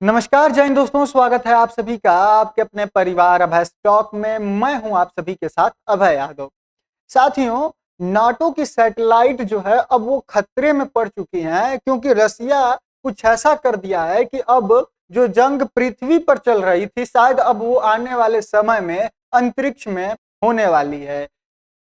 नमस्कार जय हिंद दोस्तों, स्वागत है आप सभी का आपके अपने परिवार अभय स्टॉक में। मैं हूं आप सभी के साथ अभय यादव। साथियों, नाटो की सैटेलाइट जो है अब वो खतरे में पड़ चुकी हैं, क्योंकि रसिया कुछ ऐसा कर दिया है कि अब जो जंग पृथ्वी पर चल रही थी शायद अब वो आने वाले समय में अंतरिक्ष में होने वाली है।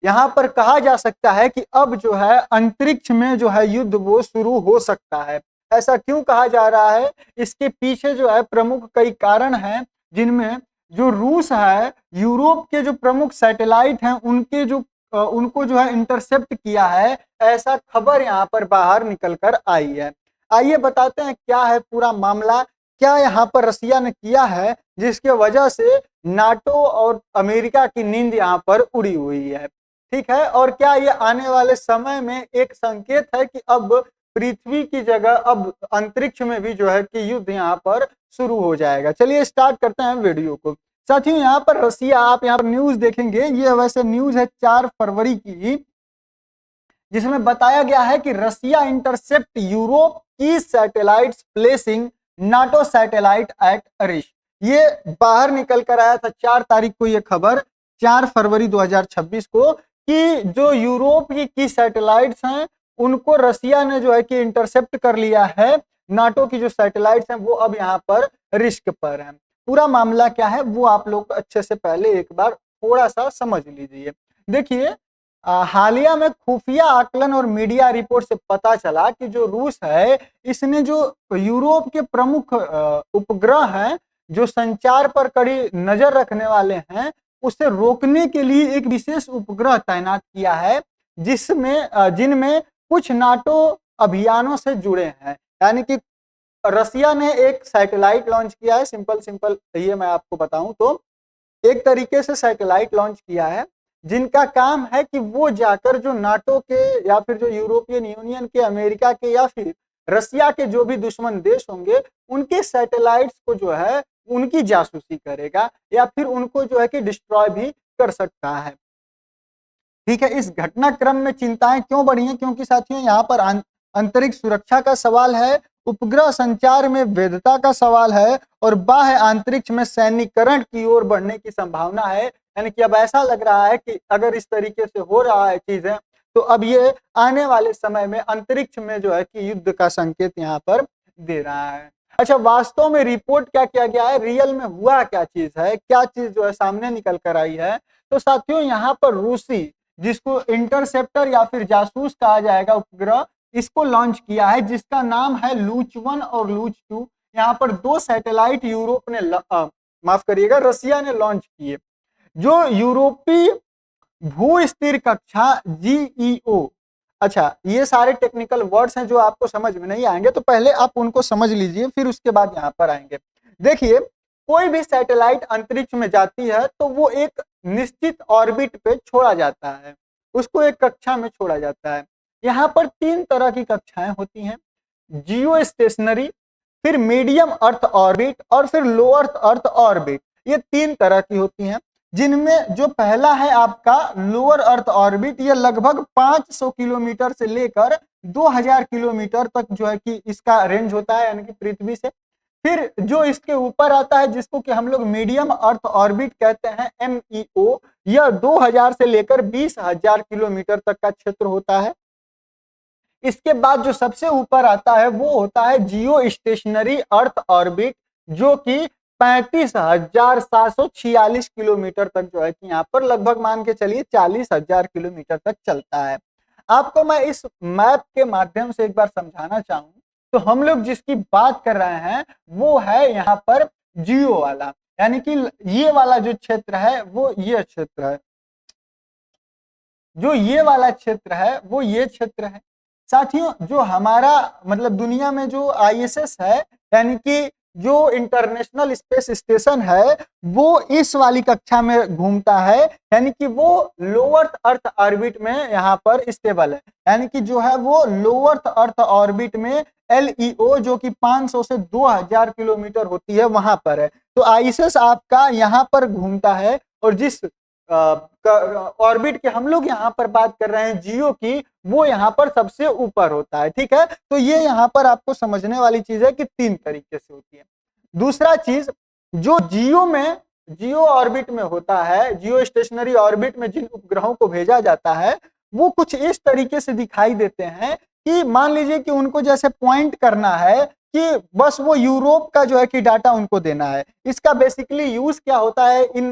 यहाँ पर कहा जा सकता है कि अब जो है अंतरिक्ष में जो है युद्ध वो शुरू हो सकता है। ऐसा क्यों कहा जा रहा है? इसके पीछे जो है प्रमुख कई कारण हैं, जिनमें जो रूस है, यूरोप के जो प्रमुख सैटेलाइट हैं उनके जो उनको जो है इंटरसेप्ट किया है, ऐसा खबर यहाँ पर बाहर निकल कर आई है। आइए बताते हैं क्या है पूरा मामला, क्या यहाँ पर रसिया ने किया है जिसके वजह से नाटो और अमेरिका की नींद यहाँ पर उड़ी हुई है। ठीक है, और क्या ये आने वाले समय में एक संकेत है कि अब पृथ्वी की जगह अब अंतरिक्ष में भी जो है कि युद्ध यहाँ पर शुरू हो जाएगा। चलिए स्टार्ट करते हैं वीडियो को। साथियों, यहाँ पर रसिया, आप यहाँ पर न्यूज देखेंगे, ये वैसे न्यूज है 4 फरवरी की, जिसमें बताया गया है कि रसिया इंटरसेप्ट यूरोप की satellites placing NATO satellite at risk. ये बाहर निकल कर आया था 4 तारीख को, ये खबर 4 फरवरी 2026 को, कि जो यूरोप की सैटेलाइट्स हैं उनको रसिया ने जो है कि इंटरसेप्ट कर लिया है। नाटो की जो सैटेलाइट्स हैं वो अब यहाँ पर रिस्क पर हैं। पूरा मामला क्या है वो आप लोग अच्छे से पहले एक बार थोड़ा सा समझ लीजिए। देखिए, हालिया में खुफिया आकलन और मीडिया रिपोर्ट से पता चला कि जो रूस है इसने जो यूरोप के प्रमुख उपग्रह हैं जो संचार पर कड़ी नजर रखने वाले हैं, उसे रोकने के लिए एक विशेष उपग्रह तैनात किया है, जिनमें कुछ नाटो अभियानों से जुड़े हैं। यानी कि रसिया ने एक सैटेलाइट लॉन्च किया है। सिंपल ये मैं आपको बताऊं तो एक तरीके से सैटेलाइट लॉन्च किया है जिनका काम है कि वो जाकर जो नाटो के या फिर जो यूरोपियन यूनियन के, अमेरिका के या फिर रसिया के जो भी दुश्मन देश होंगे उनके सैटेलाइट्स को जो है उनकी जासूसी करेगा या फिर उनको जो है कि डिस्ट्रॉय भी कर सकता है। ठीक है, इस घटनाक्रम में चिंताएं क्यों बढ़ी हैं? क्योंकि साथियों यहाँ पर अंतरिक्ष सुरक्षा का सवाल है, उपग्रह संचार में वैधता का सवाल है और बाह्य अंतरिक्ष में सैन्यकरण की ओर बढ़ने की संभावना है। यानी कि अब ऐसा लग रहा है कि अगर इस तरीके से हो रहा है चीजें, तो अब ये आने वाले समय में अंतरिक्ष में जो है कि युद्ध का संकेत यहाँ पर दे रहा है। अच्छा, वास्तव में रिपोर्ट क्या किया गया है, रियल में हुआ क्या चीज है, क्या चीज जो है सामने निकल कर आई है? तो साथियों यहाँ पर रूसी, जिसको इंटरसेप्टर या फिर जासूस कहा जाएगा उपग्रह, इसको लॉन्च किया है, जिसका नाम है लूच 1 और लूच 2। यहाँ पर 2 सैटेलाइट यूरोप ने माफ करिएगा, रसिया ने लॉन्च किए। जो यूरोपीय भू स्थिर कक्षा जीईओ, अच्छा ये सारे टेक्निकल वर्ड्स हैं जो आपको समझ में नहीं आएंगे, तो पहले आप उनको समझ लीजिए फिर उसके बाद यहाँ पर आएंगे। देखिए, कोई भी सैटेलाइट अंतरिक्ष में जाती है तो वो एक निश्चित ऑर्बिट पे छोड़ा जाता है, उसको एक कक्षा में छोड़ा जाता है। यहाँ पर 3 तरह की कक्षाएं होती हैं, जियो स्टेशनरी, फिर मीडियम अर्थ ऑर्बिट और फिर लो अर्थ अर्थ ऑर्बिट। ये 3 तरह की होती हैं, जिनमें जो पहला है आपका लोअर अर्थ ऑर्बिट, ये लगभग 500 किलोमीटर से लेकर 2000 किलोमीटर तक जो है कि इसका रेंज होता है, यानी कि पृथ्वी से। फिर जो इसके ऊपर आता है जिसको कि हम लोग मीडियम अर्थ ऑर्बिट कहते हैं, एमईओ, यह 2000 से लेकर 20,000 किलोमीटर तक का क्षेत्र होता है। इसके बाद जो सबसे ऊपर आता है वो होता है जियो स्टेशनरी अर्थ ऑर्बिट, जो कि 35,746 किलोमीटर तक जो है कि यहाँ पर लगभग मान के चलिए 40,000 किलोमीटर तक चलता है। आपको मैं इस मैप के माध्यम से एक बार समझाना चाहूँ तो हम लोग जिसकी बात कर रहे हैं वो है यहाँ पर जियो वाला, यानी कि ये वाला जो क्षेत्र है वो ये क्षेत्र है, जो ये वाला क्षेत्र है वो ये क्षेत्र है। साथियों, जो हमारा मतलब दुनिया में जो आईएसएस है, यानी कि जो इंटरनेशनल स्पेस स्टेशन है, वो इस वाली कक्षा में घूमता है, यानी कि वो लोअर अर्थ ऑर्बिट में यहाँ पर स्टेबल है। यानी कि जो है वो लोअर अर्थ ऑर्बिट में एलईओ, जो कि 500 से 2000 किलोमीटर होती है, वहां पर है। तो आईएसएस आपका यहाँ पर घूमता है, और जिस ऑर्बिट के हम लोग यहाँ पर बात कर रहे हैं जियो की, वो यहाँ पर सबसे ऊपर होता है। ठीक है, तो ये यहाँ पर आपको समझने वाली चीज है कि 3 तरीके से होती है। दूसरा चीज, जो जियो ऑर्बिट में होता है, जियो स्टेशनरी ऑर्बिट में जिन उपग्रहों को भेजा जाता है वो कुछ इस तरीके से दिखाई देते हैं कि मान लीजिए कि उनको जैसे पॉइंट करना है कि बस वो यूरोप का जो है कि डाटा उनको देना है। इसका बेसिकली यूज क्या होता है इन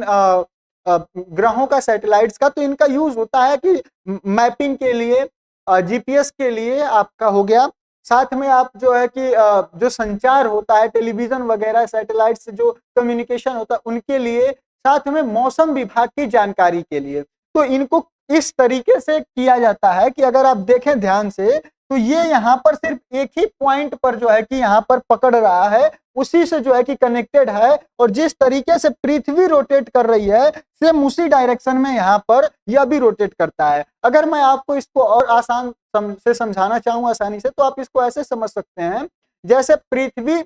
ग्रहों का, सैटेलाइट्स का, तो इनका यूज होता है कि मैपिंग के लिए, जीपीएस के लिए आपका हो गया, साथ में आप जो है कि जो संचार होता है, टेलीविजन वगैरह, सैटेलाइट से जो कम्युनिकेशन होता है उनके लिए, साथ में मौसम विभाग की जानकारी के लिए। तो इनको इस तरीके से किया जाता है कि अगर आप देखें ध्यान से तो ये यहाँ पर सिर्फ एक ही पॉइंट पर जो है कि यहाँ पर पकड़ रहा है, उसी से जो है कि कनेक्टेड है, और जिस तरीके से पृथ्वी रोटेट कर रही है सेम उसी डायरेक्शन में यहाँ पर यह भी रोटेट करता है। अगर मैं आपको इसको और आसान से समझाना चाहूँ आसानी से, तो आप इसको ऐसे समझ सकते हैं, जैसे पृथ्वी,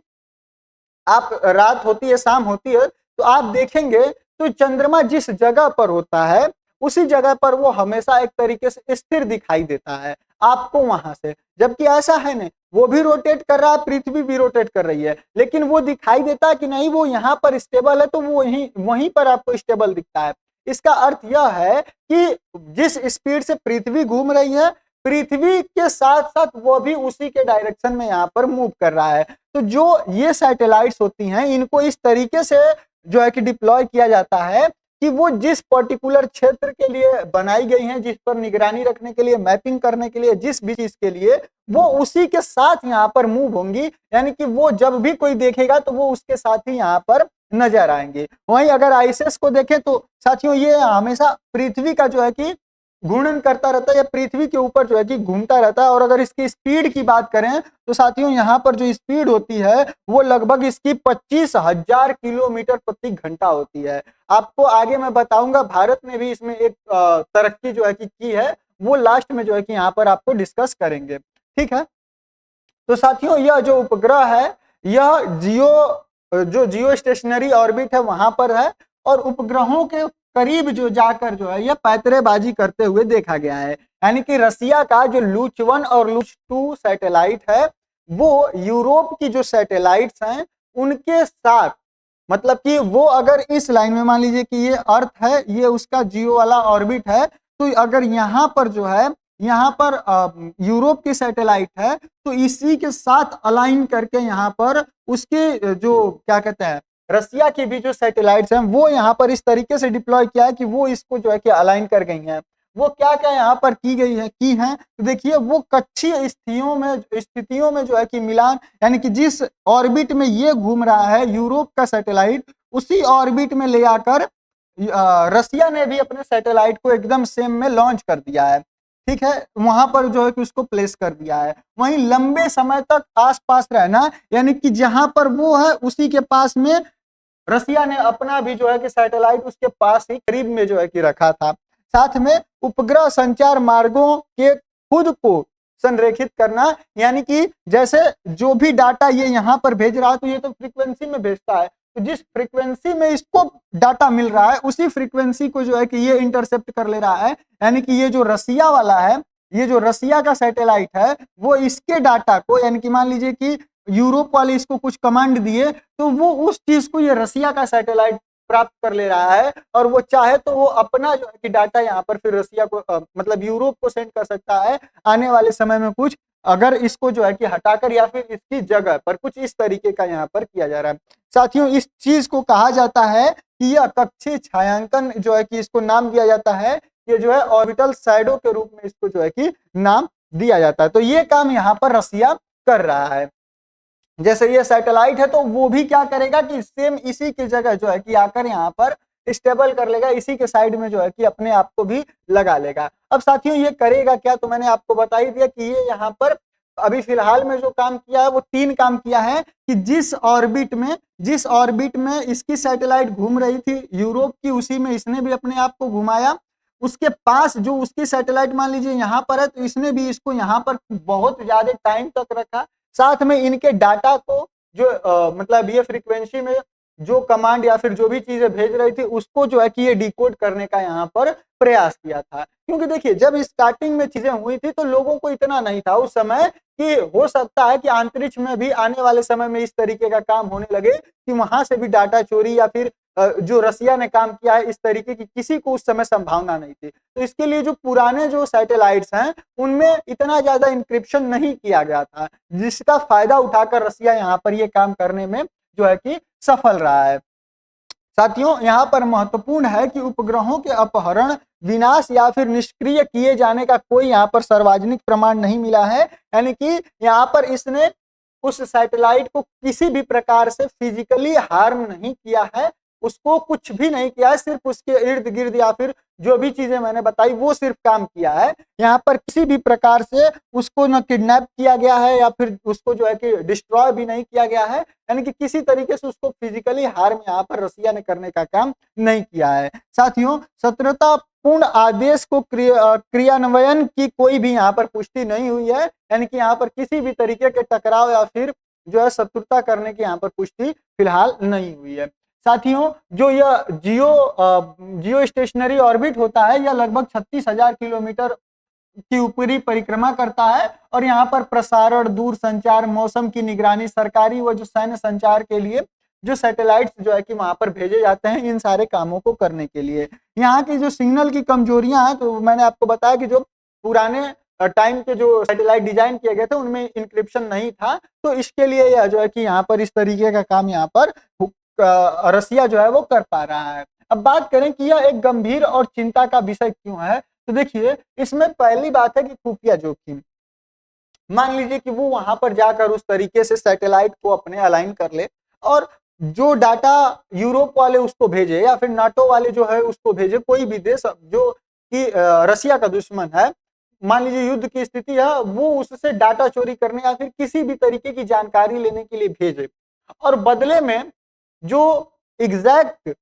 आप रात होती है, शाम होती है, तो आप देखेंगे तो चंद्रमा जिस जगह पर होता है उसी जगह पर वो हमेशा एक तरीके से स्थिर दिखाई देता है आपको वहां से, जबकि ऐसा है नहीं, वो भी रोटेट कर रहा है, पृथ्वी भी रोटेट कर रही है, लेकिन वो दिखाई देता है कि नहीं वो यहाँ पर स्टेबल है, तो वो वहीं पर आपको स्टेबल दिखता है। इसका अर्थ यह है कि जिस स्पीड से पृथ्वी घूम रही है, पृथ्वी के साथ साथ वो भी उसी के डायरेक्शन में यहाँ पर मूव कर रहा है। तो जो ये सैटेलाइट्स होती हैं इनको इस तरीके से जो है कि डिप्लॉय किया जाता है कि वो जिस पर्टिकुलर क्षेत्र के लिए बनाई गई हैं, जिस पर निगरानी रखने के लिए, मैपिंग करने के लिए, जिस भी चीज के लिए, वो उसी के साथ यहाँ पर मूव होंगी, यानी कि वो जब भी कोई देखेगा तो वो उसके साथ ही यहाँ पर नजर आएंगे। वहीं अगर आईएसएस को देखें तो साथियों ये हमेशा पृथ्वी का जो है कि घूर्णन करता रहता है या पृथ्वी के ऊपर जो है कि घूमता रहता है। और अगर इसकी स्पीड की बात करें तो साथियों यहाँ पर जो स्पीड होती है वो लगभग इसकी 25,000 किलोमीटर प्रति घंटा होती है। आपको आगे मैं बताऊंगा, भारत ने भी इसमें एक तरक्की जो है कि की है, वो लास्ट में जो है कि यहाँ पर आपको डिस्कस करेंगे। ठीक है, तो साथियों यह जो उपग्रह है यह जियो स्टेशनरी ऑर्बिट है वहां पर है, और उपग्रहों के करीब जो जाकर जो है यह पैतरेबाजी करते हुए देखा गया है। यानी कि रसिया का जो लूच 1 और लूच 2 सैटेलाइट है वो यूरोप की जो सैटेलाइट्स हैं उनके साथ, मतलब कि वो अगर इस लाइन में मान लीजिए कि ये अर्थ है, ये उसका जियो वाला ऑर्बिट है, तो अगर यहाँ पर जो है यहाँ पर यूरोप की सैटेलाइट है तो इसी के साथ अलाइन करके यहाँ पर उसके जो क्या कहते हैं रसिया की भी जो सैटेलाइट्स हैं वो यहाँ पर इस तरीके से डिप्लॉय किया है कि वो इसको जो है कि अलाइन कर गई हैं। वो क्या क्या यहाँ पर की हैं तो देखिए, वो कक्षीय स्थितियों में जो है कि मिलान, यानी कि जिस ऑर्बिट में ये घूम रहा है यूरोप का सैटेलाइट, उसी ऑर्बिट में ले आकर रसिया ने भी अपने सैटेलाइट को एकदम सेम में लॉन्च कर दिया है। ठीक है, वहां पर जो है कि उसको प्लेस कर दिया है। वहीं लंबे समय तक आसपास रहना, यानी कि जहां पर वो है उसी के पास में रसिया ने अपना भी जो है कि सैटेलाइट उसके पास ही करीब में जो है कि रखा था। साथ में उपग्रह संचार मार्गों के खुद को संरेखित करना, यानी कि जैसे जो भी डाटा ये यहाँ पर भेज रहा है तो ये तो फ्रीक्वेंसी में भेजता है, तो जिस फ्रीक्वेंसी में इसको डाटा मिल रहा है उसी फ्रीक्वेंसी को जो है कि ये इंटरसेप्ट कर ले रहा है। यानी कि ये जो रसिया वाला है, ये जो रसिया का सैटेलाइट है वो इसके डाटा को, यानी कि मान लीजिए कि यूरोप वाले इसको कुछ कमांड दिए तो वो उस चीज को ये रसिया का सैटेलाइट प्राप्त कर ले रहा है, और वो चाहे तो वो अपना जो है कि डाटा यहाँ पर फिर रसिया को मतलब यूरोप को सेंड कर सकता है आने वाले समय में कुछ, अगर इसको जो है कि हटाकर या फिर इसकी जगह पर कुछ इस तरीके का यहाँ पर किया जा रहा है। साथियों इस चीज को कहा जाता है कि यह कक्षीय छायांकन जो है कि इसको नाम दिया जाता है, ये जो है ऑर्बिटल शैडो के रूप में इसको जो है कि नाम दिया जाता है। तो ये काम यहाँ पर रसिया कर रहा है। जैसे ये सैटेलाइट है तो वो भी क्या करेगा कि सेम इसी की जगह जो है कि आकर यहाँ पर स्टेबल कर लेगा, इसी के साइड में जो है कि अपने आप को भी लगा लेगा। अब साथियों ये करेगा क्या, तो मैंने आपको बता ही दिया कि ये यहाँ पर अभी फिलहाल में जो काम किया है वो 3 काम किया है कि जिस ऑर्बिट में इसकी सैटेलाइट घूम रही थी यूरोप की, उसी में इसने भी अपने आप को घुमाया। उसके पास जो उसकी सैटेलाइट मान लीजिए यहाँ पर है तो इसने भी इसको यहाँ पर बहुत ज्यादा टाइम तक रखा। साथ में इनके डाटा को जो मतलब ये फ्रीक्वेंसी में जो कमांड या फिर जो भी चीजें भेज रही थी उसको जो है कि ये डिकोड करने का यहाँ पर प्रयास किया था। क्योंकि देखिए जब स्टार्टिंग में चीजें हुई थी तो लोगों को इतना नहीं था उस समय कि हो सकता है कि अंतरिक्ष में भी आने वाले समय में इस तरीके का काम होने लगे कि वहां से भी डाटा चोरी या फिर जो रसिया ने काम किया है इस तरीके की किसी को उस समय संभावना नहीं थी। तो इसके लिए जो पुराने जो सैटेलाइट्स हैं उनमें इतना ज्यादा इंक्रिप्शन नहीं किया गया था, जिसका फायदा उठाकर रसिया यहाँ पर ये काम करने में जो है कि सफल रहा है। साथियों यहाँ पर महत्वपूर्ण है कि उपग्रहों के अपहरण, विनाश या फिर निष्क्रिय किए जाने का कोई यहाँ पर सार्वजनिक प्रमाण नहीं मिला है। यानी कि यहाँ पर इसने उस सैटेलाइट को किसी भी प्रकार से फिजिकली हार्म नहीं किया है, उसको कुछ भी नहीं किया है, सिर्फ उसके इर्द गिर्द या फिर जो भी चीजें मैंने बताई वो सिर्फ काम किया है। यहाँ पर किसी भी प्रकार से उसको न किडनैप किया गया है या फिर उसको जो है कि डिस्ट्रॉय भी नहीं किया गया है, यानी कि किसी तरीके से उसको फिजिकली हार्म यहाँ पर रसिया ने करने का काम नहीं किया है। साथियों शत्रुता पूर्ण आदेश को क्रियान्वयन की कोई भी यहाँ पर पुष्टि नहीं हुई है, यानी कि यहाँ पर किसी भी तरीके के टकराव या फिर जो है शत्रुता करने की यहाँ पर पुष्टि फिलहाल नहीं हुई है। साथियों जो यह जियो स्टेशनरी ऑर्बिट होता है यह लगभग 36,000 किलोमीटर की ऊपरी परिक्रमा करता है और यहाँ पर प्रसारण, दूर संचार, मौसम की निगरानी, सरकारी व जो सैन्य संचार के लिए जो सैटेलाइट्स जो है कि वहां पर भेजे जाते हैं इन सारे कामों को करने के लिए। यहाँ की जो सिग्नल की कमजोरियां हैं तो मैंने आपको बताया कि जो पुराने टाइम के जो सैटेलाइट डिजाइन किए गए थे उनमें इंक्रिप्शन नहीं था, तो इसके लिए यह जो है कि यहाँ पर इस तरीके का काम यहाँ पर रसिया जो है वो कर पा रहा है। अब बात करें कि यह एक गंभीर और चिंता का विषय क्यों है, तो देखिए इसमें पहली बात है कि खुफिया जोखिम। मान लीजिए कि वो वहां पर जाकर उस तरीके से सैटेलाइट को अपने अलाइन कर ले और जो डाटा यूरोप वाले उसको भेजे या फिर नाटो वाले जो है उसको भेजे, कोई भी देश जो कि रसिया का दुश्मन है, मान लीजिए युद्ध की स्थिति है, वो उससे डाटा चोरी करने या फिर किसी भी तरीके की जानकारी लेने के लिए भेजे और बदले में जो एग्जैक्ट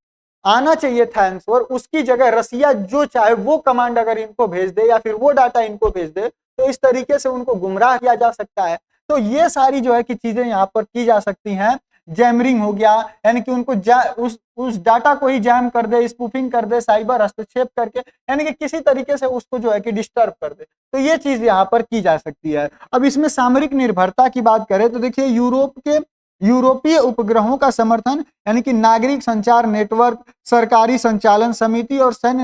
आना चाहिए था आंसर उसकी जगह रसिया जो चाहे वो कमांड अगर इनको भेज दे या फिर वो डाटा इनको भेज दे तो इस तरीके से उनको गुमराह किया जा सकता है। तो ये सारी जो है कि चीजें यहाँ पर की जा सकती हैं। जैमरिंग हो गया, यानी कि उनको उस डाटा को ही जैम कर दे, स्पूफिंग कर दे, साइबर हस्तक्षेप करके यानी कि किसी तरीके से उसको जो है कि डिस्टर्ब कर दे, तो ये चीज यहाँ पर की जा सकती है। अब इसमें सामरिक निर्भरता की बात करें तो देखिए यूरोपीय उपग्रहों का समर्थन यानी कि नागरिक संचार नेटवर्क, सरकारी संचालन समिति और सैन्य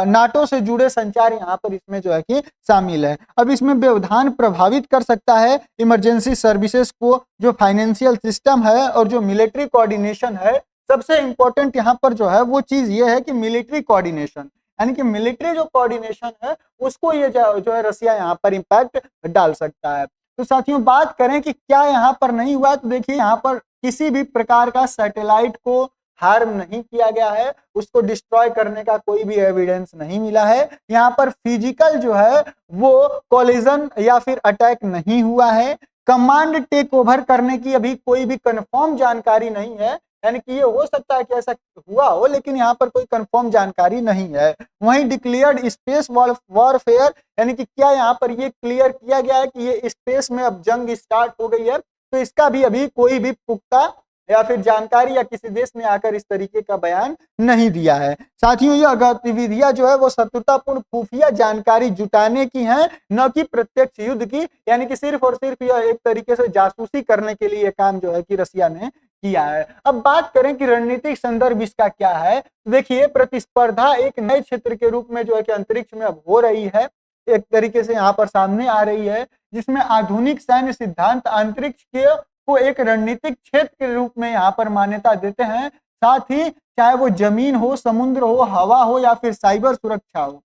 नाटो से जुड़े संचार यहाँ पर इसमें जो है कि शामिल है। अब इसमें व्यवधान प्रभावित कर सकता है इमरजेंसी सर्विसेज को, जो फाइनेंशियल सिस्टम है और जो मिलिट्री कोऑर्डिनेशन है। सबसे इंपॉर्टेंट यहाँ पर जो है वो चीज ये है कि मिलिट्री कोऑर्डिनेशन, यानी कि मिलिट्री जो कोऑर्डिनेशन है उसको ये जो है रसिया यहाँ पर इम्पैक्ट डाल सकता है। तो साथियों बात करें कि क्या यहाँ पर नहीं हुआ, तो देखिए यहाँ पर किसी भी प्रकार का सैटेलाइट को हार्म नहीं किया गया है, उसको डिस्ट्रॉय करने का कोई भी एविडेंस नहीं मिला है। यहाँ पर फिजिकल जो है वो कोलिजन या फिर अटैक नहीं हुआ है। कमांड टेक ओवर करने की अभी कोई भी कंफर्म जानकारी नहीं है, यानी कि ये हो सकता है कि ऐसा हुआ हो लेकिन यहाँ पर कोई कंफर्म जानकारी नहीं है। वहीं डिक्लेयर्ड स्पेस वॉरफेयर, यानी कि क्या यहाँ पर ये क्लियर किया गया है कि ये स्पेस में अब जंग स्टार्ट हो गई है, तो इसका भी अभी कोई भी पुख्ता या फिर जानकारी या किसी देश ने आकर इस तरीके का बयान नहीं दिया है। साथियों यह गतिविधियां जो है वो शत्रुतापूर्ण खुफिया जानकारी जुटाने की हैं, न कि प्रत्यक्ष युद्ध की, यानी कि सिर्फ और सिर्फ यह एक तरीके से जासूसी करने के लिए काम जो है कि रसिया ने किया है। अब बात करें कि रणनीतिक संदर्भ इसका क्या है, देखिए प्रतिस्पर्धा एक नए क्षेत्र के रूप में जो है कि अंतरिक्ष में अब हो रही है, एक तरीके से यहाँ पर सामने आ रही है, जिसमें आधुनिक सैन्य सिद्धांत अंतरिक्ष के को एक रणनीतिक क्षेत्र के रूप में यहाँ पर मान्यता देते हैं। साथ ही चाहे वो जमीन हो, समुद्र हो, हवा हो या फिर साइबर सुरक्षा हो।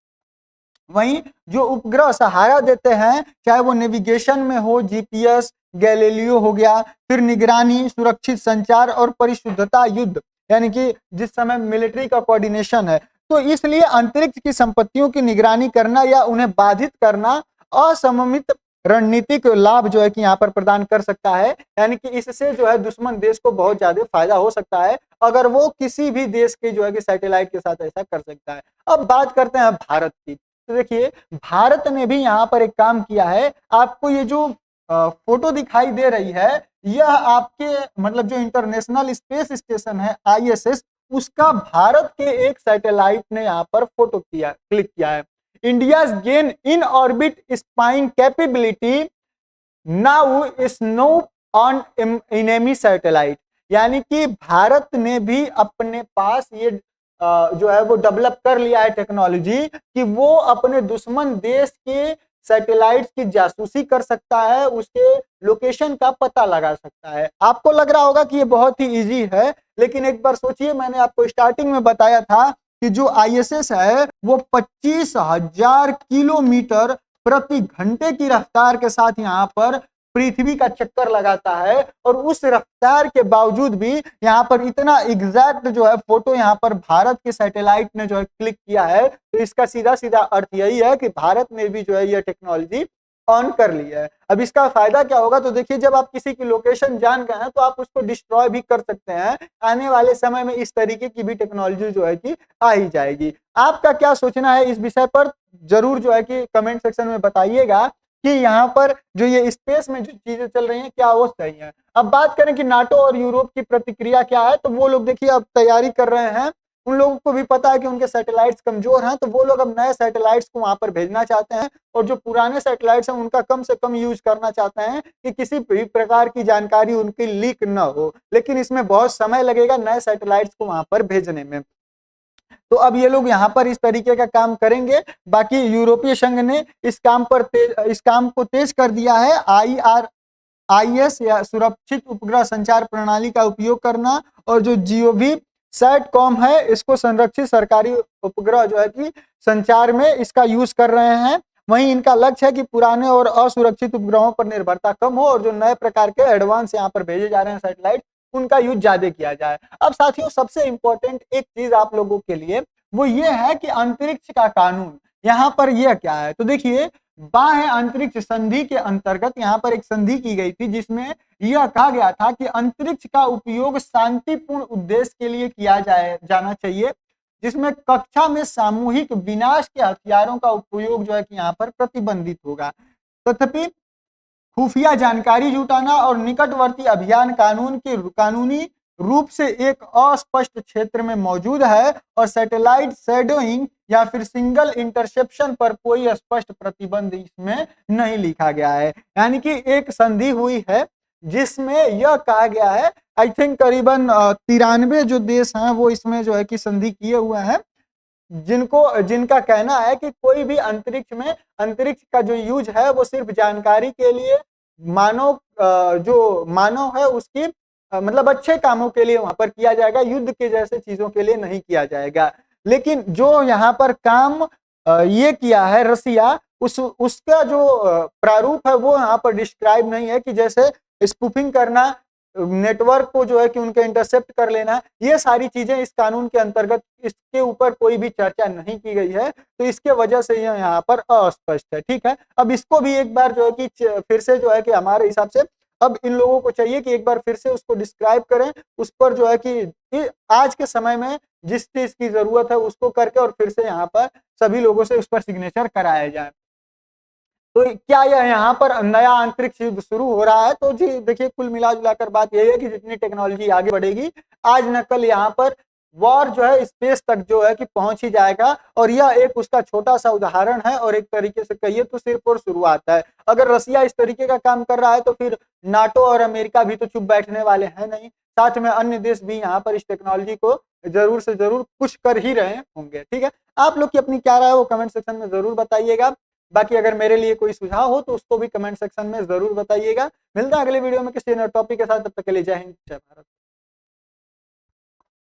वहीं जो उपग्रह सहारा देते हैं, चाहे वो नेविगेशन में हो, जीपीएस, गैलीलियो हो गया, फिर निगरानी, सुरक्षित संचार और परिशुद्धता युद्ध, यानी कि जिस समय मिलिट्री का कोऑर्डिनेशन है, तो इसलिए अंतरिक्ष की संपत्तियों की निगरानी करना या उन्हें बाधित करना असममित रणनीतिक लाभ जो है कि यहाँ पर प्रदान कर सकता है, यानी कि इससे जो है दुश्मन देश को बहुत ज्यादा फायदा हो सकता है अगर वो किसी भी देश के जो है कि सैटेलाइट के साथ ऐसा कर सकता है। अब बात करते हैं भारत की, तो देखिए भारत ने भी यहाँ पर एक काम किया है। आपको ये जो फोटो दिखाई दे रही है, यह आपके मतलब जो इंटरनेशनल स्पेस स्टेशन है ISS, उसका भारत के एक सैटेलाइट ने यहाँ पर फोटो क्लिक किया है। India's gain in orbit spying capability now snow on enemy satellite, यानी कि भारत ने भी अपने पास ये जो है वो डेवलप कर लिया है टेक्नोलॉजी कि वो अपने दुश्मन देश के सैटेलाइट्स की जासूसी कर सकता है, उसके लोकेशन का पता लगा सकता है। आपको लग रहा होगा कि ये बहुत ही इजी है, लेकिन एक बार सोचिए, मैंने आपको स्टार्टिंग में बताया था कि जो आईएसएस है वो 25,000 किलोमीटर प्रति घंटे की रफ्तार के साथ यहाँ पर पृथ्वी का चक्कर लगाता है, और उस रफ्तार के बावजूद भी यहाँ पर इतना एग्जैक्ट जो है फोटो यहाँ पर भारत के सैटेलाइट ने जो है क्लिक किया है। तो इसका सीधा सीधा अर्थ यही है कि भारत ने भी जो है यह टेक्नोलॉजी ऑन कर ली है। अब इसका फायदा क्या होगा, तो देखिए, जब आप किसी की लोकेशन जान गए हैं तो आप उसको डिस्ट्रॉय भी कर सकते हैं। आने वाले समय में इस तरीके की भी टेक्नोलॉजी जो है कि आ ही जाएगी। आपका क्या सोचना है इस विषय पर, जरूर जो है कि कमेंट सेक्शन में बताइएगा कि यहाँ पर जो ये स्पेस में जो चीजें चल रही हैं क्या वो सही है। अब बात करें कि नाटो और यूरोप की प्रतिक्रिया क्या है, तो वो लोग देखिए अब तैयारी कर रहे हैं। उन लोगों को भी पता है कि उनके सैटेलाइट्स कमजोर हैं, तो वो लोग अब नए सैटेलाइट्स को वहां पर भेजना चाहते हैं, और जो पुराने सैटेलाइट्स हैं उनका कम से कम यूज करना चाहते हैं कि किसी भी प्रकार की जानकारी उनकी लीक न हो। लेकिन इसमें बहुत समय लगेगा नए सैटेलाइट्स को वहां पर भेजने में। तो अब ये लोग यहाँ पर इस तरीके का काम करेंगे। बाकी यूरोपीय संघ ने इस काम को तेज कर दिया है। IRIS या सुरक्षित उपग्रह संचार प्रणाली का उपयोग करना, और जो GOV सैटकॉम है इसको संरक्षित सरकारी उपग्रह जो है कि संचार में इसका यूज कर रहे हैं। वहीं इनका लक्ष्य है कि पुराने और असुरक्षित उपग्रहों पर निर्भरता कम हो, और जो नए प्रकार के एडवांस यहाँ पर भेजे जा रहे हैं सैटेलाइट, उनका यूज ज्यादा किया जाए। अब साथियों, सबसे इंपॉर्टेंट एक चीज आप लोगों के लिए वो ये है कि अंतरिक्ष का कानून यहाँ पर यह क्या है। तो देखिए, बाह्य अंतरिक्ष संधि के अंतर्गत यहाँ पर एक संधि की गई थी जिसमें यह कहा गया था कि अंतरिक्ष का उपयोग शांतिपूर्ण उद्देश्य के लिए किया जाना चाहिए, जिसमें कक्षा में सामूहिक विनाश के हथियारों का उपयोग जो है कि यहाँ पर प्रतिबंधित होगा। तथापि खुफिया जानकारी जुटाना और निकटवर्ती अभियान कानूनी रूप से एक अस्पष्ट क्षेत्र में मौजूद है, और सैटेलाइट शैडोइंग या फिर सिंगल इंटरसेप्शन पर कोई स्पष्ट प्रतिबंध इसमें नहीं लिखा गया है। यानी कि एक संधि हुई है जिसमें यह कहा गया है, आई थिंक करीबन 93 जो देश हैं वो इसमें जो है कि संधि किए हुए हैं, जिनका कहना है कि कोई भी अंतरिक्ष का जो यूज है वो सिर्फ जानकारी के लिए, जो मानव है उसकी मतलब अच्छे कामों के लिए वहां पर किया जाएगा, युद्ध के जैसे चीजों के लिए नहीं किया जाएगा। लेकिन जो यहाँ पर काम ये किया है रसिया, उसका जो प्रारूप है वो यहाँ पर डिस्क्राइब नहीं है, कि जैसे स्पूफिंग करना, नेटवर्क को जो है कि उनके इंटरसेप्ट कर लेना, ये सारी चीजें इस कानून के अंतर्गत इसके ऊपर कोई भी चर्चा नहीं की गई है। तो इसके वजह से यह यहाँ पर अस्पष्ट है। ठीक है, अब इसको भी एक बार जो है कि फिर से जो है कि हमारे हिसाब से अब इन लोगों को चाहिए कि एक बार फिर से उसको डिस्क्राइब करें, उस पर जो है कि आज के समय में जिस चीज की जरूरत है उसको करके और फिर से यहाँ पर सभी लोगों से उस पर सिग्नेचर कराया जाए। तो क्या यह यहाँ पर नया अंतरिक्ष युद्ध शुरू हो रहा है? तो जी देखिए, कुल मिला जुलाकर बात यही है कि जितनी टेक्नोलॉजी आगे बढ़ेगी, आज न कल यहाँ पर वॉर जो है स्पेस तक जो है कि पहुंच ही जाएगा, और यह एक उसका छोटा सा उदाहरण है, और एक तरीके से कहिए तो सिर्फ और शुरुआत है। अगर रसिया इस तरीके का काम कर रहा है तो फिर नाटो और अमेरिका भी तो चुप बैठने वाले हैं नहीं, साथ में अन्य देश भी यहाँ पर इस टेक्नोलॉजी को जरूर से जरूर कुछ कर ही रहे होंगे। ठीक है, आप लोग की अपनी क्या राय है वो कमेंट सेक्शन में जरूर बताइएगा। बाकी अगर मेरे लिए कोई सुझाव हो तो उसको भी कमेंट सेक्शन में जरूर बताइएगा। मिलता है अगले वीडियो में किसी नए टॉपिक के साथ, तब तक के लिए जय हिंद जय भारत।